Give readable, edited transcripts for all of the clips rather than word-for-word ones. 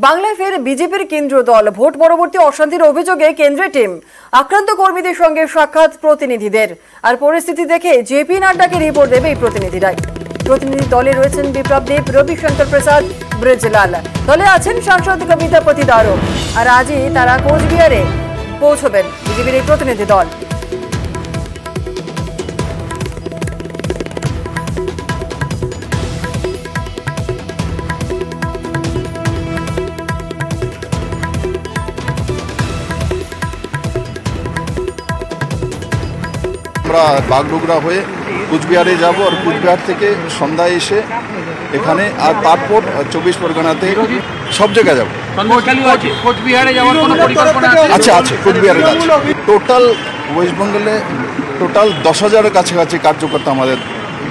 বাংলায় ফের বিজেপির কেন্দ্রীয় দল। ভোট পরবর্তী অশান্তির অভিযোগে কেন্দ্রীয় টিম আক্রান্ত কর্মীদের সঙ্গে সাক্ষাৎ প্রতিনিধিদের। আর পরিস্থিতি দেখে জেপি নাড্ডাকে রিপোর্ট দেবে এই প্রতিনিধিরাই। প্রতিনিধি দলে রয়েছেন বিপ্লব দেব, রবিশঙ্কর প্রসাদ, ব্রজলাল। দলে আছেন সাংসদ কবিতা পতিদারও। আর আজই তারা কোচবিহারে পৌঁছবেন বিজেপির এই প্রতিনিধি দল। আমরা বাগডোগরা হয়ে কোচবিহারে যাব আর কোচবিহার থেকে সন্ধ্যায় এসে এখানে আর তারপর 24 পরগনাতে সব জায়গায় যাব। কোচবিহারে যাওয়ার কোনো পরিকল্পনা আছে? আছে, কোচবিহারে আছে। টোটাল ওয়েস্ট বেঙ্গলে টোটাল 10,000-এর কাছাকাছি কার্যকর্তা আমাদের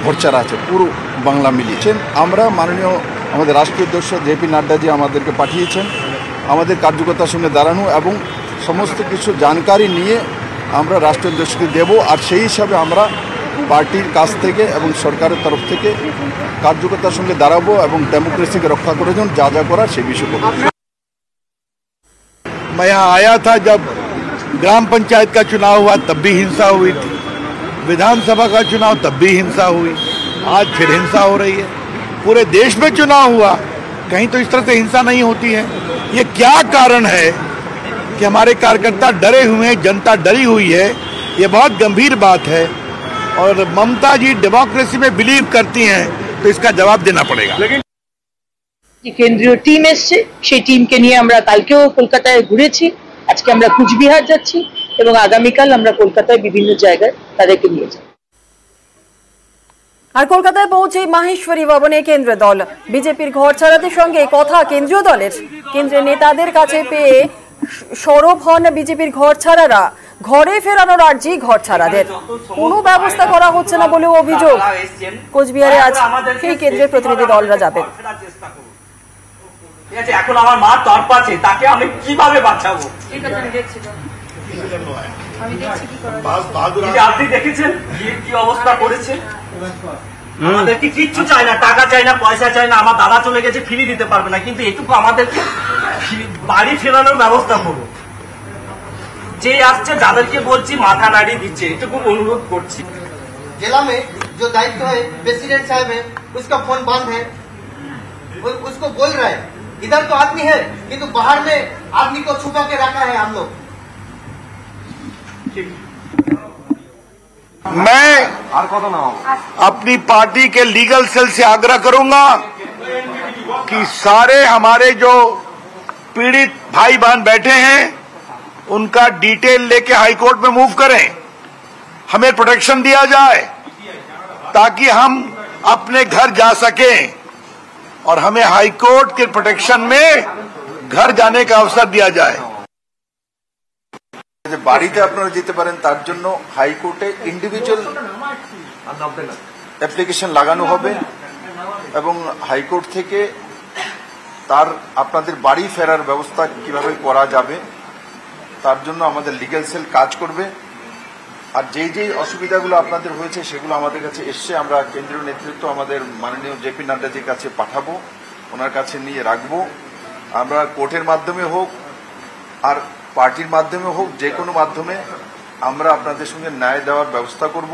ভোটচারা আছে, পুরো বাংলা মিলিয়েছেন। আমরা মাননীয় আমাদের রাষ্ট্রীয় অধ্যক্ষ জেপি নাড্ডাজি আমাদেরকে পাঠিয়েছেন আমাদের কার্যকর্তার সঙ্গে দাঁড়ানো এবং সমস্ত কিছু জানকারি নিয়ে আমরা রাষ্ট্রীয় অধ্যক্ষকে দেব। আর সেই হিসাবে আমরা পার্টির কাছ থেকে এবং সরকারের তরফ থেকে কার্যকর্তার সঙ্গে দাঁড়াবো এবং ডেমোক্রেসিকে রক্ষা করার জন্য যা যা করার সেই বিষয় করব। मैं यहाँ आया था जब ग्राम पंचायत का चुनाव हुआ, तब भी हिंसा हुई थी। विधानसभा का चुनाव तब भी हिंसा हुई। आज फिर हिंसा हो रही है। पूरे देश में चुनाव हुआ, कहीं तो इस तरह से हिंसा नहीं होती है। ये क्या कारण है कि हमारे कार्यकर्ता डरे हुए हैं, जनता डरी हुई है? ये बहुत गंभीर बात है और ममता जी डेमोक्रेसी में बिलीव करती हैं, तो इसका जवाब देना पड़ेगा। কেন্দ্রীয় টিম এসছে, সেই টিমকে নিয়ে আমরা কালকেও কলকাতায় ঘুরেছি, আজকে আমরা কুচবিহার যাচ্ছি এবং আগামীকাল আমরা কলকাতায় বিভিন্ন জায়গায় তাদেরকে নিয়ে যাব। আর কলকাতায় পৌঁছে মাহেশ্বরী ভবনে কেন্দ্রীয় দল। বিজেপির ঘর ছাড়াদের সঙ্গে কথা কেন্দ্রীয় দলের। কেন্দ্রের নেতাদের কাছে পেয়ে সরব হন বিজেপির ঘর ছাড়ারা। ঘরে ফেরানোর আর্জি ঘর ছাড়াদের। কোনো ব্যবস্থা করা হচ্ছে না বলেও অভিযোগ। কোচবিহারে আজ সেই কেন্দ্রের প্রতিনিধি দলরা যাবেন। এখন আমার মা তরপাচ্ছে, তাকে আমি কিভাবে বাঁচাবো? আপনি দেখেছেন কি অবস্থা করেছে। আমাদেরকে কিচ্ছু চাই না, টাকা চাই না, পয়সা চাই না। আমার দাদা চলে গেছে, ফিরিয়ে দিতে পারবে না, কিন্তু এটুকু আমাদেরকে বাড়ি ফেরানোর ব্যবস্থা করুন। যে আসছে যাদেরকে বলছি মাথা নাড়িয়ে দিচ্ছে, এটুকু অনুরোধ করছি। जिला में जो दायित्व है प्रेसिडेंट साहब है, उसका फोन बंद है। उसको बोल रहा है इधर तो आदमी है, किंतु बाहर में आदमी को छुपा के रखा है हम लोग। मैं अपनी पार्टी के लीगल सेल से आग्रह करूंगा कि सारे हमारे जो पीड़ित भाई बहन बैठे हैं उनका डिटेल लेके हाईकोर्ट में मूव करें, हमें प्रोटेक्शन दिया जाए ताकि हम अपने घर जा सकें और हमें हाईकोर्ट के प्रोटेक्शन में घर जाने का अवसर दिया जाए। বাড়িতে আপনারা যেতে পারেন তার জন্য হাইকোর্টে ইন্ডিভিজুয়াল অ্যাপ্লিকেশন লাগানো হবে এবং হাইকোর্ট থেকে তার আপনাদের বাড়ি ফেরার ব্যবস্থা কিভাবে করা যাবে তার জন্য আমাদের লিগ্যাল সেল কাজ করবে। আর যেই অসুবিধাগুলো আপনাদের হয়েছে সেগুলো আমাদের কাছে এসছে, আমরা কেন্দ্রীয় নেতৃত্ব আমাদের মাননীয় জেপি নাড্ডাজির কাছে পাঠাবো, ওনার কাছে নিয়ে রাখবো। আমরা কোর্টের মাধ্যমে হোক আর পার্টির মাধ্যমে হোক, যে কোনো মাধ্যমে আমরা আপনাদের সঙ্গে ন্যায় দেওয়ার ব্যবস্থা করব।